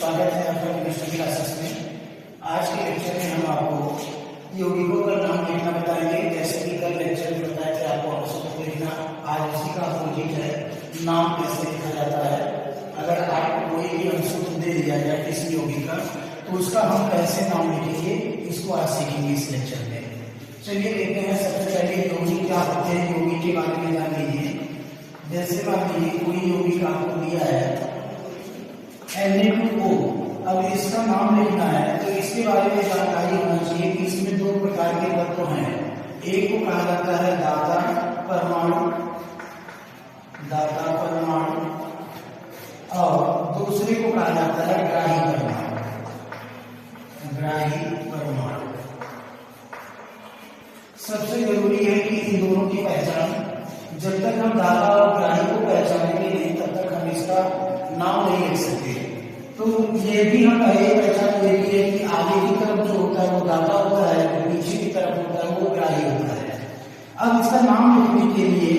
स्वागत है आपका केमिस्ट्री क्लासेस में। आज के लेक्चर में हम आपको यौगिकों का नाम लिखना बताएंगे। जैसे कि कल लेक्चर में बताया कि आपको अवश्य लिखना, आज उसी का अपोजिट है, नाम कैसे लिखा जाता है। अगर आपको कोई भी अंशुल दे दिया जाए किसी यौगिक का तो उसका हम कैसे नाम लिखेंगे, इसको आज सीखेंगे इस लेक्चर में। चलिए देखते हैं। सबसे पहले यौगिक क्या होते हैं, यौगिक के बारे में जान लीजिए। जैसे मान लीजिए कोई यौगिक आपको दिया है Na2O, अब इसका नाम लिखना है तो इसके बारे में जानकारी होना चाहिए कि इसमें दो प्रकार के तत्व हैं। एक को कहा जाता है दाता परमाणु, और दूसरे को कहा जाता है ग्राही परमाणु। सबसे जरूरी है कि इन दोनों की पहचान, जब तक हम दाता और ग्राही को पहचानेंगे नहीं तब तक हम इसका नाम नहीं लिख सकते। तो ये भी हम पहले पहचान लेते हैं कि आगे की तरफ जो होता है वो दाता होता है, पीछे की तरफ होता है वो ग्राही होता है। अब इसका नाम लिखने के लिए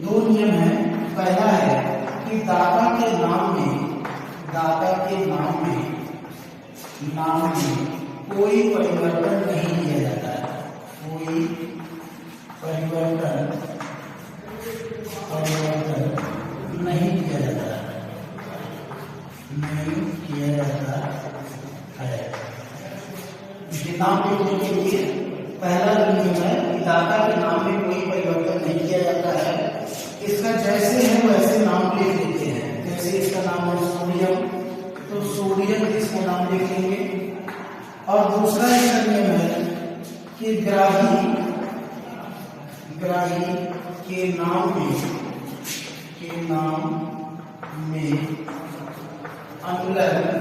दो नियम हैं। पहला है कि दाता के नाम में कोई परिवर्तन नहीं किया जाता है। कोई परिवर्तन नहीं किया जाता है। इसके नाम लिखने के लिए पहला नियम है कि दाता के नाम में कोई परिवर्तन नहीं किया जाता है। इसका जैसे है वैसे नाम लिख देते हैं। जैसे इसका नाम है सोडियम, तो सोडियम इसका नाम लिखेंगे। और दूसरा इसका नियम है कि ग्राही के नाम में अनुलग्न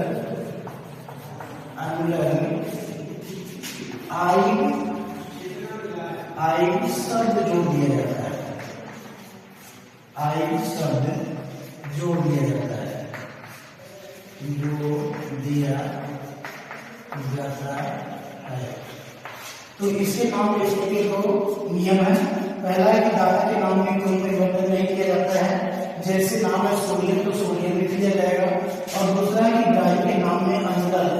आइड शब्द जोड़ दिया जाता है। तो इसके नाम लिखने के दो नियम है। पहला है कि दाता के नाम में कोई परिवर्तन नहीं किया जाता है। जैसे नाम है सोडियम तो सोडियम लिख दिया जाएगा। और दूसरा है कि ग्राही के नाम में अनुलग्न,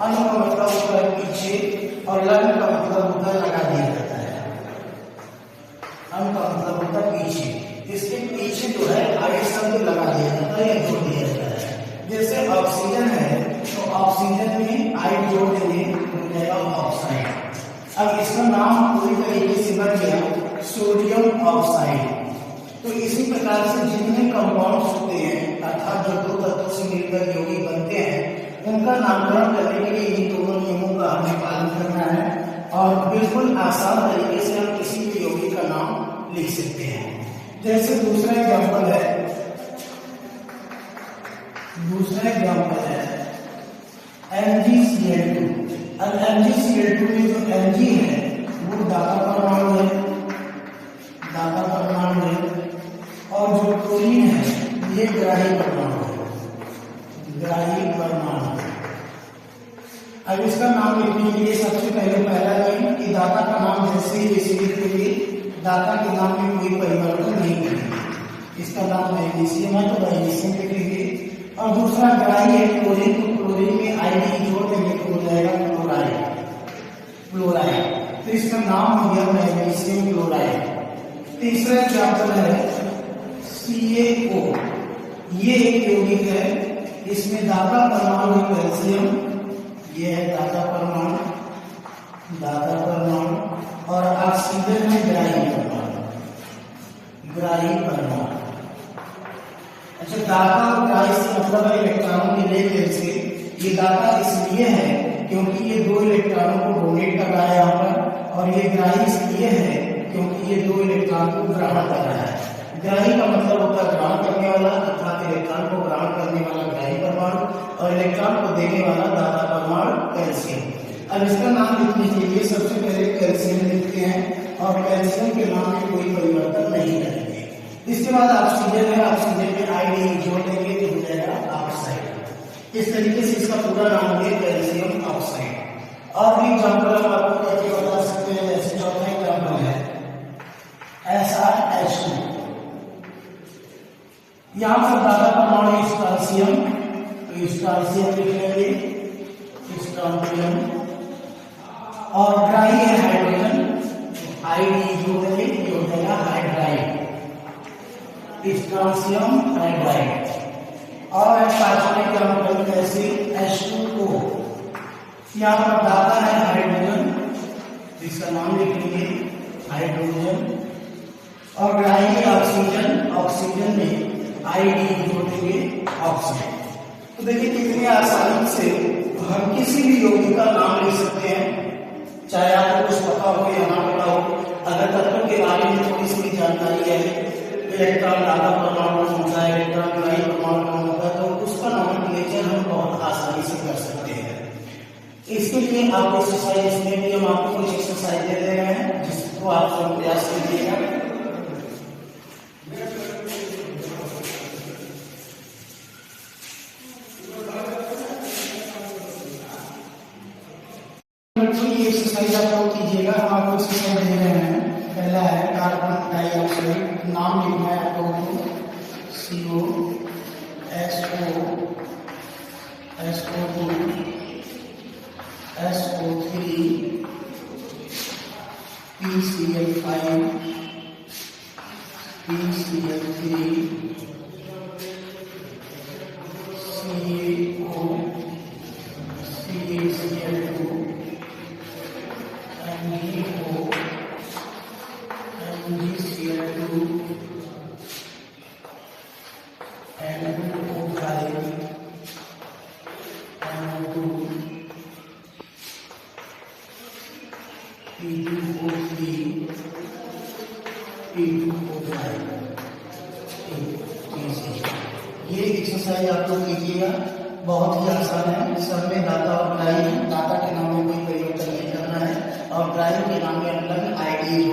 अन का मतलब होता है पीछे और लग्न का मतलब होता है लगा दिया जाता है। अन का मतलब होता है पीछे, इसके पीछे जो है आइड शब्द लगा दिया जाता है या जोड़ दिया जाता है। जैसे ऑक्सीजन है तो ऑक्सीजन में आइड जोड़ देंगे हो जाएगा ऑक्साइड। अब इसका नाम पूरी तरीके से बन गया सोडियम ऑक्साइड। तो इसी प्रकार से जितने कंपाउंड्स होते हैं अर्थात जो दो तत्वों से मिलकर यौगिक बनते हैं उनका नामकरण करने के लिए इन दोनों नियमों का हमें पालन करना है। और बिल्कुल आसान तरीके से हम किसी भी यौगिक का नाम लिख सकते हैं। जैसे दूसरा एग्जाम्पल है MgCl2। अब MgCl2 में जो Mg है वो दाता परमाणु है, और जो क्लोरीन है ये ग्राही परमाणु है। अब इसका नाम लिखने के लिए सबसे पहला नियम कि दाता का नाम जैसे ही लिखेंगे दाता के नाम में कोई परिवर्तन नहीं करेंगे। इसका नाम मैग्नीशियम है तो मैग्नीशियम लिखेंगे। और दूसरा ग्राही है क्लोरीन, तो क्लोरीन में आईडी जोड़ देंगे तो हो जाएगा क्लोराइड। तो इसका नाम हो गया मैग्नीशियम क्लोराइड। तीसरा एग्जाम्पल है CaO। ये एक यौगिक है, इसमें दाता परमाणु है कैल्शियम, ये है दाता परमाणु, और ऑक्सीजन है ग्राही परमाणु। अच्छा, दाता और ग्राही से मतलब है इलेक्ट्रॉनों के लेवल से। ये दाता इसलिए है क्योंकि ये दो इलेक्ट्रॉनों को डोनेट कर रहा है यहाँ पर, और ये ग्राही इसलिए है क्योंकि ये दो इलेक्ट्रॉन को ग्रहण कर रहा है। ग्राही का मतलब होता है ग्रहण करने वाला, अर्थात इलेक्ट्रॉन को ग्रहण करने वाला ग्राही परमाणु, और इलेक्ट्रॉन को देने वाला दाता परमाणु कैल्शियम। अब इसका नाम लिखने के लिए सबसे पहले कैल्शियम लिखते हैं और कैल्शियम के नाम में कोई परिवर्तन नहीं करेंगे। इसके बाद ऑक्सीजन है, ऑक्सीजन में आईडी जोड़ देंगे तो हो जाएगा ऑक्साइड। इस तरीके से इसका पूरा नाम है कैल्शियम ऑक्साइड। और भी एग्जाम्पल हम आपको कैसे बता सकते हैं। जैसे चौथा एग्जाम्पल है SrH2। यहाँ पर दाता परमाणु कैल्शियम, तो स्ट्रांसियम लिख लेंगे, स्ट्रांसियम। और ड्राई है हाइड्रोजन, आईडी जो है ये हो जाएगा हाइड्राइड, स्ट्रांसियम हाइड्राइड। और कार्बोनिक एसिड H2O, यहाँ पर दाता है हाइड्रोजन, इसका नाम लिख लेंगे हाइड्रोजन। और ड्राई है ऑक्सीजन, ऑक्सीजन में आईडी जोड़ देंगे ऑक्सीजन। तो देखिए कितनी आसानी से हम किसी भी यौगिक का नाम लिख सकते हैं, चाहे आपको कुछ पता हो या ना पता हो। अगर तत्वों के बारे में थोड़ी सी भी जानकारी है, इलेक्ट्रॉन दाता परमाणु कौन सा है, इलेक्ट्रॉन ड्राई परमाणु कौन होता है, तो उसका नोमेनक्लेचर हम बहुत आसानी से कर सकते हैं। इसके लिए आप एक्सरसाइज, इसमें भी हम आपको कुछ एक्सरसाइज दे रहे हैं जिसको आप सब प्रयास कीजिएगा। ये एक्सरसाइज आप लोग कीजिएगा, हम आपको एक्सरसाइज दे रहे हैं। पहला है कार्बन डाइऑक्साइड, नाम लिखना है आप लोगों को, CO, SO, SO2, SO3, PCl5, PCl3, CaO, CaCl2, MgO, MgCl2, NO5, NO2, P2O3, P2O5, ये एक्सरसाइज आप लोग कीजिएगा, बहुत ही आसान है। सब में दाता और ड्राई, दाता के नाम में कोई परिवर्तन नहीं करना है और ड्राई के नाम में अलग आईडी